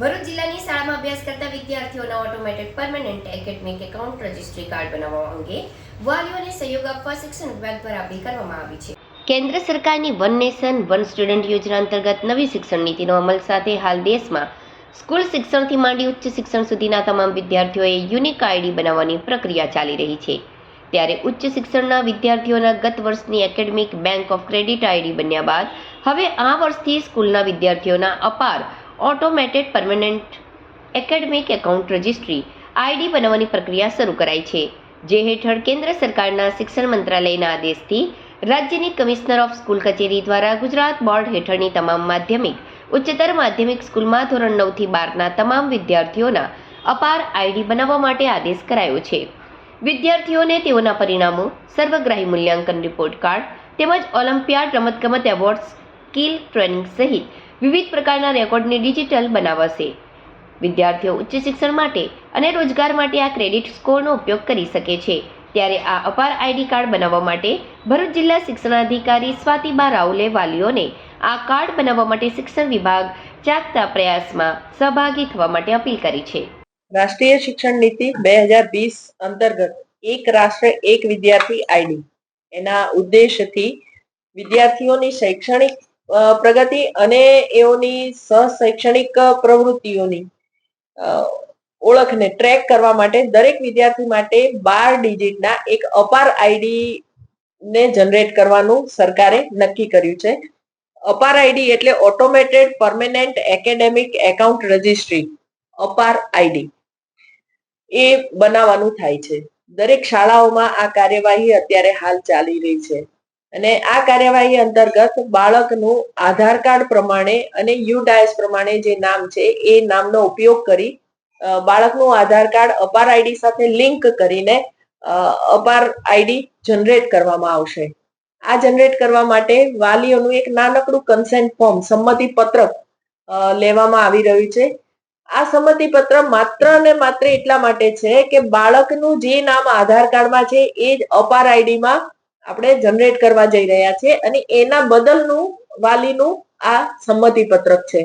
ભરૂચ જિલ્લાની શાળામાં અભ્યાસ કરતા વિદ્યાર્થીઓના automated permanent academic account registry card બનાવવા અંગે વાલીઓને સહયોગ આપવા શિક્ષણ વિભાગ દ્વારા અપીલ કરવામાં આવી છે. કેન્દ્ર સરકારની વન નેશન વન સ્ટુડન્ટ યોજના અંતર્ગત નવી શિક્ષણ નીતિનો અમલ સાથે હાલ દેશમાં સ્કૂલ શિક્ષણથી માંડી ઉચ્ચ શિક્ષણ સુધીના તમામ વિદ્યાર્થીઓએ યુનિક આઈડી બનાવવાની પ્રક્રિયા ચાલી રહી છે. ત્યારે ઉચ્ચ શિક્ષણના વિદ્યાર્થીઓના ગત વર્ષની academic bank of credit ID બન્યા બાદ હવે આ વર્ષથી સ્કૂલના વિદ્યાર્થીઓના અપાર automated permanent academic account registry ID બનાવવાની પ્રક્રિયા શરૂ કરાઈ છે, જે હેઠળ કેન્દ્ર સરકારના શિક્ષણ મંત્રાલયના આદેશથી રાજ્યની કમિશનર ઓફ સ્કૂલ કચેરી દ્વારા ગુજરાત બોર્ડ હેઠળની તમામ માધ્યમિક, ઉચ્ચતર માધ્યમિક સ્કૂલમાં ધોરણ 9 થી 12ના તમામ વિદ્યાર્થીઓના અપાર આઈડી બનાવવા માટે આદેશ કરાયો છે. વિદ્યાર્થીઓને તેઓના પરિણામો, સર્વગ્રાહી મૂલ્યાંકન રિપોર્ટ કાર્ડ તેમજ ઓલિમ્પિયાડ રમતગમત એવોર્ડ, સ્કિલ ટ્રેનિંગ સહિત વિવિધ પ્રકારના રેકોર્ડને ડિજિટલ બનાવાશે. વિદ્યાર્થીઓ ઉચ્ચ શિક્ષણ માટે અને રોજગાર માટે આ ક્રેડિટ સ્કોરનો ઉપયોગ કરી શકે છે. ત્યારે આ અપાર આઈડી કાર્ડ બનાવવા માટે ભરૂચ જિલ્લા શિક્ષણાધિકારી સ્વાતિબા રાઉલે વાલીઓને આ કાર્ડ બનાવવા માટે શિક્ષણ વિભાગ જાગતા પ્રયાસમાં સહભાગી થવા માટે અપીલ કરી છે. રાષ્ટ્રીય શિક્ષણ નીતિ 2020 અંતર્ગત એક રાષ્ટ્ર એક વિદ્યાર્થી આઈડી એના ઉદ્દેશથી વિદ્યાર્થીઓની શૈક્ષણિક પ્રગતિ અને એઓની સહશૈક્ષણિક પ્રવૃત્તિઓની ઓળખને ટ્રેક કરવા માટે દરેક વિદ્યાર્થી માટે 12 ડિજિટના એક અપાર આઈડી ને જનરેટ કરવાનું સરકારે નક્કી કર્યું છે. અપાર આઈડી એટલે automated permanent academic account registry અપાર આઈડી એ બનાવવાનું થાય છે. દરેક શાળાઓમાં આ કાર્યવાહી અત્યારે હાલ ચાલી રહી છે અને આ કાર્યવાહી અંતર્ગત બાળકનું આધાર કાર્ડ પ્રમાણે અને યુડાયસ પ્રમાણે જે નામ છે એ નામનો ઉપયોગ કરી બાળકનું આધાર કાર્ડ અપાર આઈડી સાથે લિંક કરીને અપાર આઈડી જનરેટ કરવામાં આવશે. આ જનરેટ કરવા માટે વાલીઓનું એક નાનકડું કન્સેન્ટ ફોર્મ, સંમતિ પત્રક લેવામાં આવી રહ્યું છે. આ સંમતિ પત્ર માત્ર ને માત્ર એટલા માટે છે કે બાળકનું જે નામ આધાર કાર્ડમાં છે એ જ અપાર આઈડીમાં આપણે જનરેટ કરવા જઈ રહ્યા છે અને એના બદલનું વાલીનું આ સંમતિ પત્રક છે.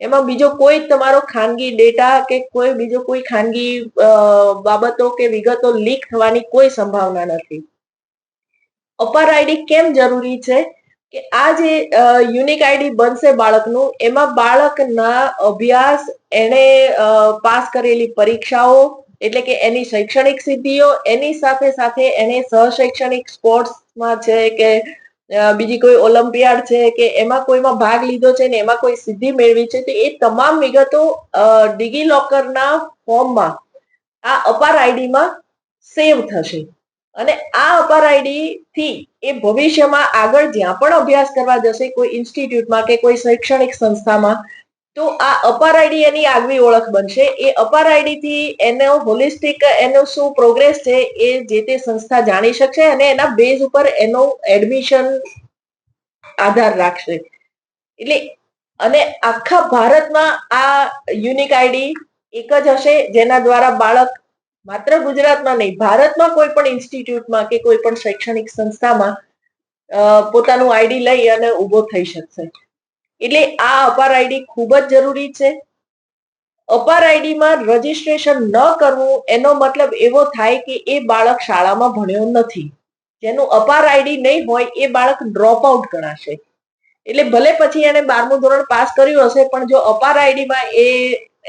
એમાં બીજો કોઈ તમારો ખાનગી ડેટા કે કોઈ બીજો કોઈ ખાનગી બાબતો કે વિગતો લીક થવાની કોઈ સંભાવના નથી. અપાર આઈડી કેમ જરૂરી છે કે આ જે યુનિક આઈડી બનશે બાળકનું, એમાં બાળકના અભ્યાસ, એને પાસ કરેલી પરીક્ષાઓ એટલે કે એની શૈક્ષણિક સિદ્ધિઓ, એની સાથે સાથે એને સહશૈક્ષણિક સ્પોર્ટ્સમાં છે કે બીજી કોઈ ઓલિમ્પિયાડ છે કે એમાં કોઈમાં ભાગ લીધો છે ને એમાં કોઈ સિદ્ધિ મેળવી છે, તો એ તમામ વિગતો ડિજીલોકરના ફોર્મમાં આ અપાર આઈડીમાં સેવ થશે અને આ અપાર આઈડી થી એ ભવિષ્યમાં આગળ જ્યાં પણ અભ્યાસ કરવા જશે, કોઈ ઇન્સ્ટિટ્યૂટમાં કે કોઈ શૈક્ષણિક સંસ્થામાં, તો આ અપાર આઈડી એની આગવી ઓળખ બનશે. એ અપાર આઈડી થી એનો હોલિસ્ટિક એનો શું પ્રોગ્રેસ છે એ જે તે સંસ્થા જાણી શકશે અને એના બેઝ ઉપર એનો એડમિશન આધાર રાખશે. એટલે અને આખા ભારતમાં આ યુનિક આઈડી એક જ હશે જેના દ્વારા બાળક માત્ર ગુજરાતમાં નહીં, ભારતમાં કોઈ પણ ઇન્સ્ટિટ્યૂટમાં કે કોઈ પણ શૈક્ષણિક સંસ્થામાં પોતાનું આઈડી લઈ અને ઉભો થઈ શકશે. એટલે આ અપાર આઈડી ખૂબ જ જરૂરી છે. અપાર આઈડીમાં રજીસ્ટ્રેશન ન કરવું એનો મતલબ એવો થાય કે એ બાળક શાળામાં ભણ્યો નથી. જેનું અપાર આઈડી નહીં હોય એ બાળક ડ્રોપ આઉટ ગણાશે. એટલે ભલે પછી એને 12મું ધોરણ પાસ કર્યું હશે, પણ જો અપાર આઈડીમાં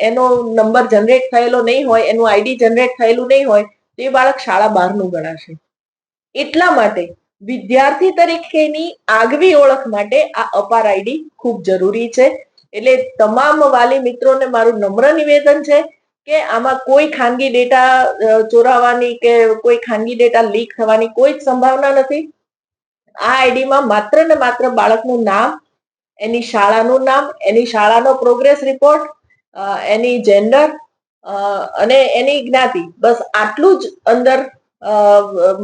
એનો નંબર જનરેટ થયેલો નહીં હોય, એનું આઈડી જનરેટ થયેલું નહીં હોય, તો એ બાળક શાળા બહારનું ગણાશે. એટલા માટે વિદ્યાર્થી તરીકેની આગવી ઓળખ માટે આ અપાર આઈડી ખૂબ જરૂરી છે. એટલે તમામ વાલી મિત્રોને મારું નમ્ર નિવેદન છે કે આમાં કોઈ ખાનગી ડેટા ચોરાવાની કે કોઈ ખાનગી ડેટા લીક થવાની કોઈ જ સંભાવના નથી. આ આઈડીમાં માત્ર ને માત્ર બાળકનું નામ, એની શાળાનું નામ, એની શાળાનો પ્રોગ્રેસ રિપોર્ટ, એની જેન્ડર અને એની જ્ઞાતિ, બસ આટલું જ અંદર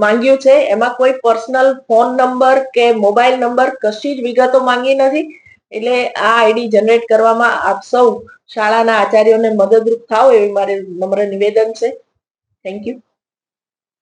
માંગ્યું છે. એમાં કોઈ પર્સનલ ફોન નંબર કે મોબાઈલ નંબર કશી જ વિગતો માંગી નથી. એટલે આ આઈડી જનરેટ કરવામાં આપ સૌ શાળાના આચાર્યોને મદદરૂપ થાઓ એવી મારે નમ્ર નિવેદન છે. Thank you.